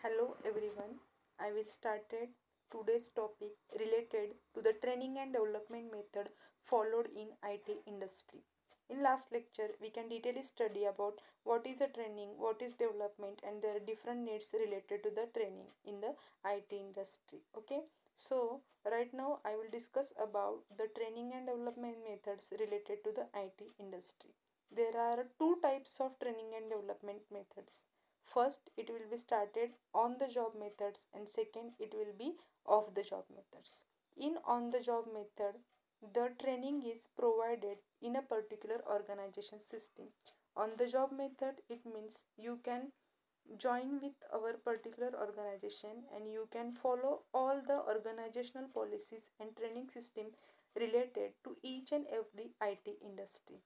Hello everyone. I will started today's topic related to the training and development method followed in IT industry. In last lecture we can detailly study about what is a training, what is development and there are different needs related to the training in the IT industry. Okay? So right now I will discuss about the training and development methods related to the IT industry. There are two types of training and development methods. First, it will be started on the job methods, and second, it will be off the job methods. In on the job method, the training is provided in a particular organization system. On the job method, it means you can join with our particular organization and you can follow all the organizational policies and training system related to each and every IT industry.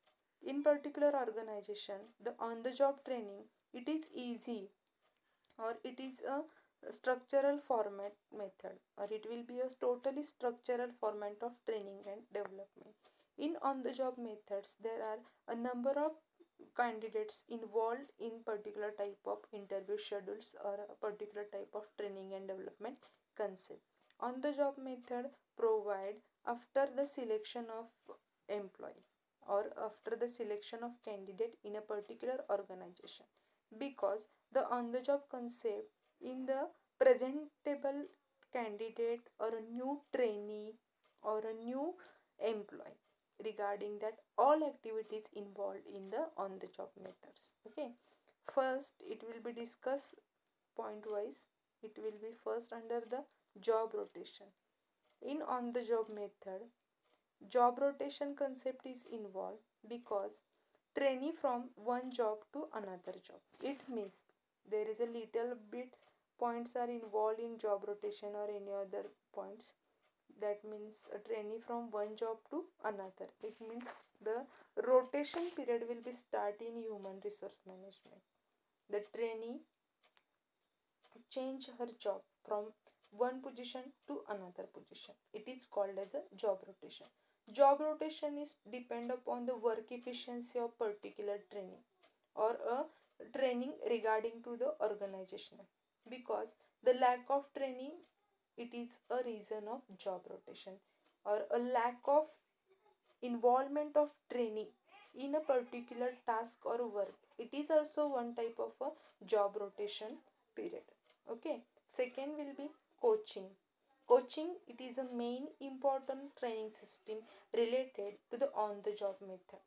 In particular organization, the on the job training, it is easy or it is a structural format method, or it will be a totally structural format of training and development. In on the job methods, there are a number of candidates involved in particular type of interview schedules or a particular type of training and development concept. On the job method provide after the selection of employee or after the selection of candidate in a particular organization, because the on the job concept in the presentable candidate or a new trainee or a new employee regarding that all activities involved in the on the job methods. Okay, first it will be discussed point wise. It will be first under the job rotation. In on the job method, job rotation concept is involved because trainee from one job to another job. It means there is a little bit points are involved in job rotation or any other points. That means a trainee from one job to another. It means the rotation period will be start in human resource management. The trainee change her job from one position to another position. It is called as a job rotation. Job rotation is depend upon the work efficiency of particular training or a training regarding to the organization, because the lack of training, it is a reason of job rotation, or a lack of involvement of training in a particular task or work, it is also one type of a job rotation period. Okay, second will be coaching. Coaching, it is a main important training system related to the on the job method.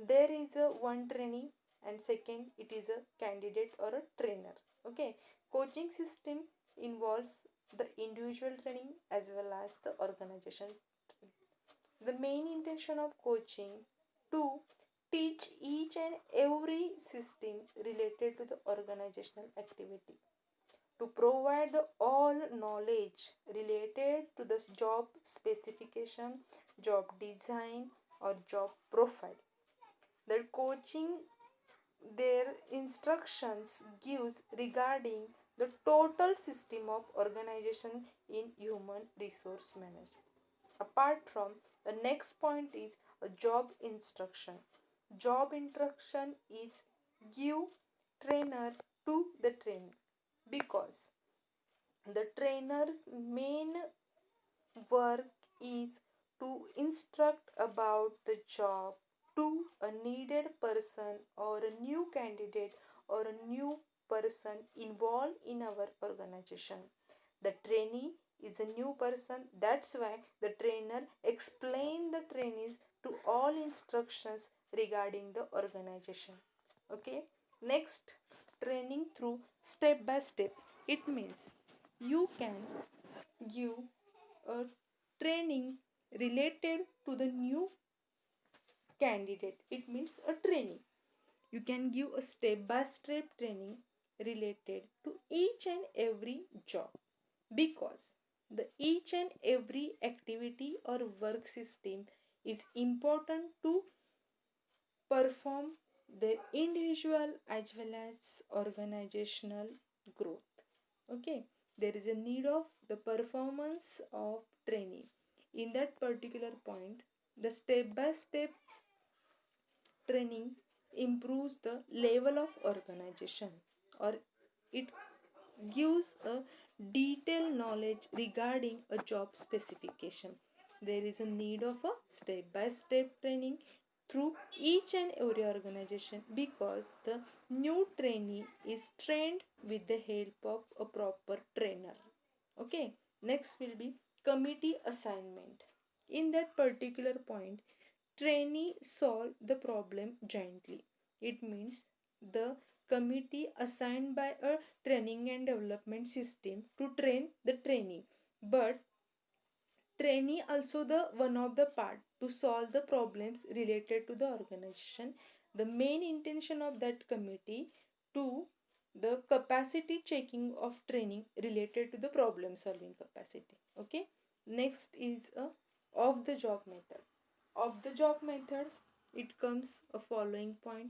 There is a one trainee and second it is a candidate or a trainer. Okay, coaching system involves the individual training as well as the organization. The main intention of coaching to teach each and every system related to the organizational activity, to provide the all knowledge related to the job specification, job design or job profile. The coaching, their instructions gives regarding the total system of organization in human resource management. Apart from, the next point is a job instruction. Job instruction is give trainer to the trainee, because the trainer's main work is to instruct about the job to a needed person or a new candidate or a new person involved in our organization. The trainee is a new person, that's why the trainer explain the trainees to all instructions regarding the organization. Okay, next, training through step by step. It means you can give a training related to the new candidate. It means a training. You can give a step by step training related to each and every job, because the each and every activity or work system is important to perform the individual as well as organizational growth. Okay, there is a need of the performance of training. In that particular point, the step by step training improves the level of organization, or it gives a detailed knowledge regarding a job specification. There is a need of a step by step training through each and every organization because the new trainee is trained with the help of a proper trainer. Okay, next will be committee assignment. In that particular point, trainee solve the problem jointly. It means the committee assigned by a training and development system to train the trainee, but trainee also the one of the part to solve the problems related to the organization. The main intention of that committee to the capacity checking of training related to the problem solving capacity. Okay, next is a of the job method. Of the job method, it comes a following point.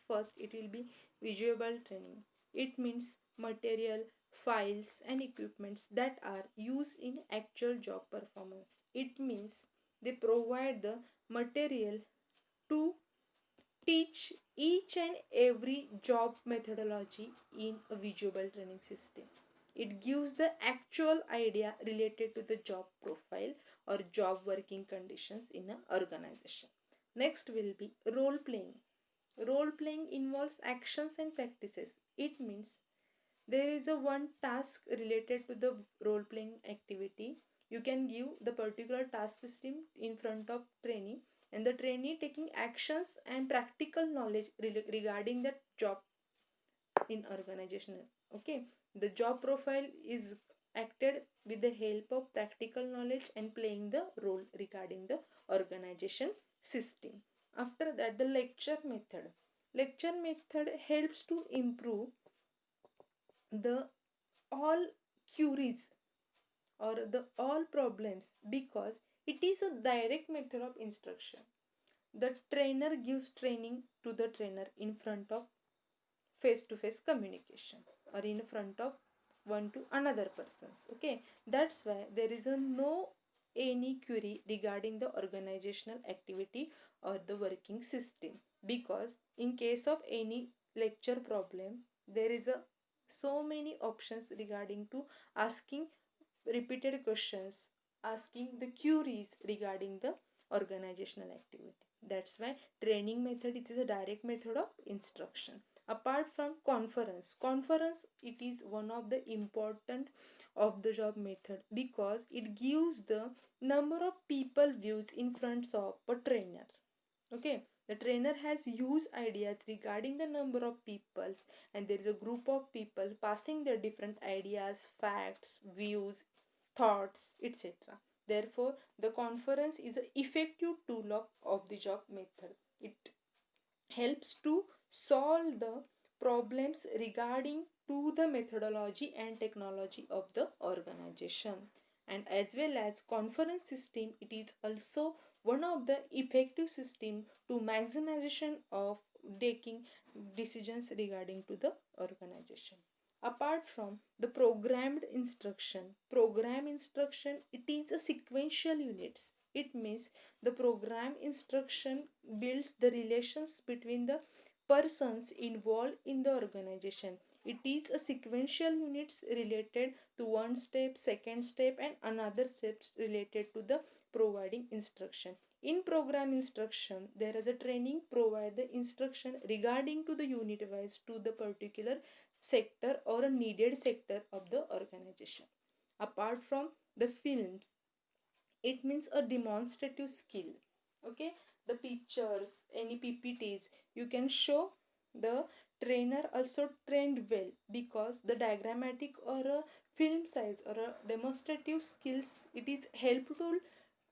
First, it will be visual training. It means material, files and equipments that are used in actual job performance. It means they provide the material to teach each and every job methodology in a visual training system. It gives the actual idea related to the job profile or job working conditions in an organization. Next will be role playing. Role playing involves actions and practices. It means there is a one task related to the role playing activity. You can give the particular task system in front of trainee, and the trainee taking actions and practical knowledge regarding that job in organization. Okay, the job profile is acted with the help of practical knowledge and playing the role regarding the organization system. After that, the lecture method helps to improve the all queries or the all problems because it is a direct method of instruction. The trainer gives training to the trainer in front of face to face communication or in front of one to another persons. Okay, that's why there is a no any query regarding the organizational activity or the working system, because in case of any lecture problem there is a so many options regarding to asking repeated questions, asking the queries regarding the organizational activity. That's why training method it is a direct method of instruction. Apart from conference it is one of the important of the job method because it gives the number of people views in front of a trainer. Okay, the trainer has used ideas regarding the number of peoples, and there is a group of people passing their different ideas, facts, views, thoughts, etc. Therefore, the conference is an effective tool of the job method. It helps to solve the problems regarding to the methodology and technology of the organization. And as well as conference system, it is also one of the effective system to maximization of taking decisions regarding to the organization. Apart from the program instruction it is a sequential units. It means the program instruction builds the relations between the persons involved in the organization. It is a sequential units related to one step, second step, and another steps related to the providing instruction. In program instruction, there is a training provide the instruction regarding to the unit wise to the particular sector or a needed sector of the organization. Apart from the films, it means a demonstrative skill. Okay, the pictures, any ppts you can show. The trainer also trained well because the diagrammatic or a film size or a demonstrative skills it is helpful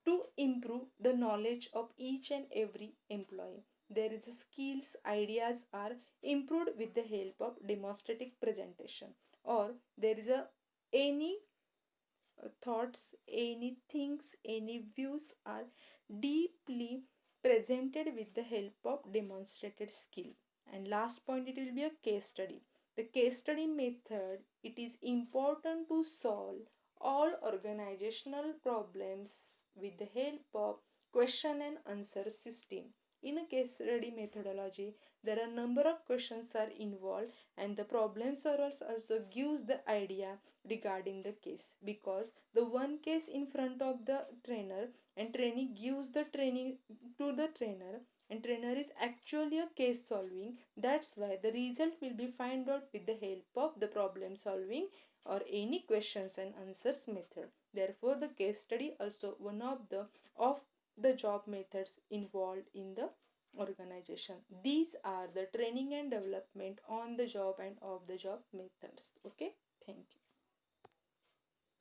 to improve the knowledge of each and every employee. There is a skills ideas are improved with the help of demonstrative presentation, or there is a any thoughts, any things, any views are deeply presented with the help of demonstrated skill. And last point, it will be a case study. The case study method, it is important to solve all organizational problems with the help of question and answer system. In a case study methodology, there are number of questions are involved, and the problem solvers also gives the idea regarding the case, because the one case in front of the trainer and trainee gives the training to the trainer, and trainer is actually a case solving. That's why the result will be find out with the help of the problem solving or any questions and answers method. Therefore the case study also one of the job methods involved in the organization. These are the training and development on the job and off the job methods. Okay,